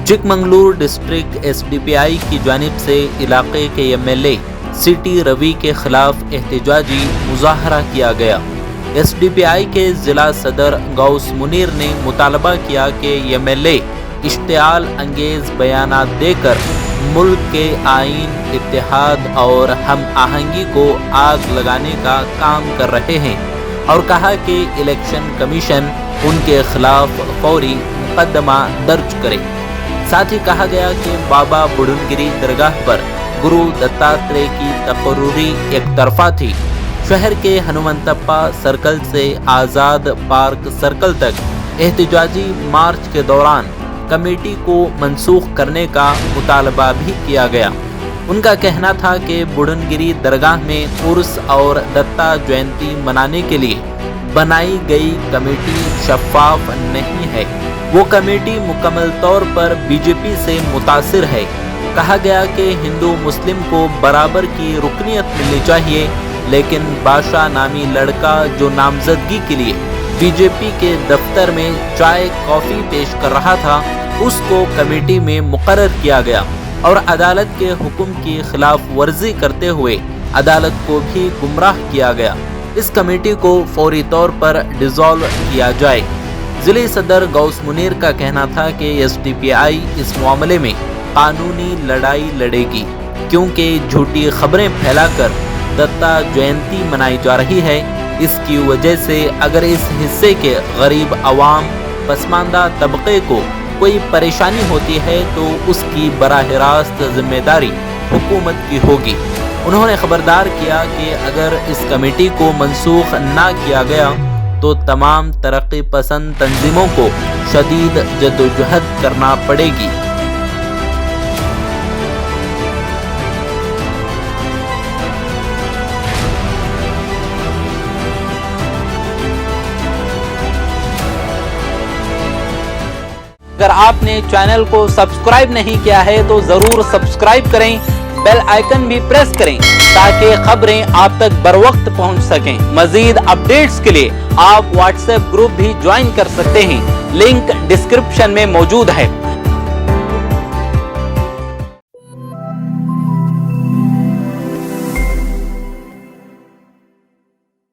Chikmagalur district SDPI की जानिब से इलाके के MLA सिटी रवि के खिलाफ एहतजाजी मुजाहरा किया गया। SDPI के ज़िला सदर गौस मुनीर ने मुतालबा किया कि MLA इश्तियाल अंगेज बयानात देकर मुल्क के आइन, इत्तेहाद और हम आहंगी को आग लगाने का काम कर रहे हैं और कहा कि इलेक्शन कमीशन उनके खिलाफ फौरी मुकदमा दर्ज करे। साथ ही कहा गया कि बाबा बुडनगिरी दरगाह पर गुरु दत्तात्रेय की तकर्रुरी एक तरफा थी। शहर के हनुमंतप्पा सर्कल से आज़ाद पार्क सर्कल तक एहतजाजी मार्च के दौरान कमेटी को मनसूख करने का मुतालबा भी किया गया। उनका कहना था कि बुडनगिरी दरगाह में उर्स और दत्ता जयंती मनाने के लिए बनाई गई कमेटी शफाफ नहीं है। वो कमेटी मुकम्मल तौर पर बीजेपी से मुतासिर है। कहा गया कि हिंदू मुस्लिम को बराबर की रुकनियत मिलनी चाहिए, लेकिन बादशाह नामी लड़का जो नामजदगी के लिए बीजेपी के दफ्तर में चाय कॉफ़ी पेश कर रहा था, उसको कमेटी में मुकर्रर किया गया और अदालत के हुक्म की खिलाफ वर्जी करते हुए अदालत को भी गुमराह किया गया। इस कमेटी को फौरी तौर पर डिसॉल्व किया जाए। ज़िले सदर गौस मुनीर का कहना था कि SDPI इस मामले में कानूनी लड़ाई लड़ेगी, क्योंकि झूठी खबरें फैलाकर दत्ता जयंती मनाई जा रही है। इसकी वजह से अगर इस हिस्से के गरीब अवाम, पसमानदा तबके को कोई परेशानी होती है तो उसकी बराह रास्त जिम्मेदारी हुकूमत की होगी। उन्होंने खबरदार किया कि अगर इस कमेटी को मनसूख ना किया गया तो तमाम तरक्की पसंद तंजीमों को शदीद जद्दोजहद करना पड़ेगी। अगर आपने चैनल को सब्सक्राइब नहीं किया है तो जरूर सब्सक्राइब करें, बेल आइकन भी प्रेस करें ताकि खबरें आप तक बर वक्त पहुंच सकें। मजीद अपडेट्स के लिए आप व्हाट्सएप ग्रुप भी ज्वाइन कर सकते हैं, लिंक डिस्क्रिप्शन में मौजूद है।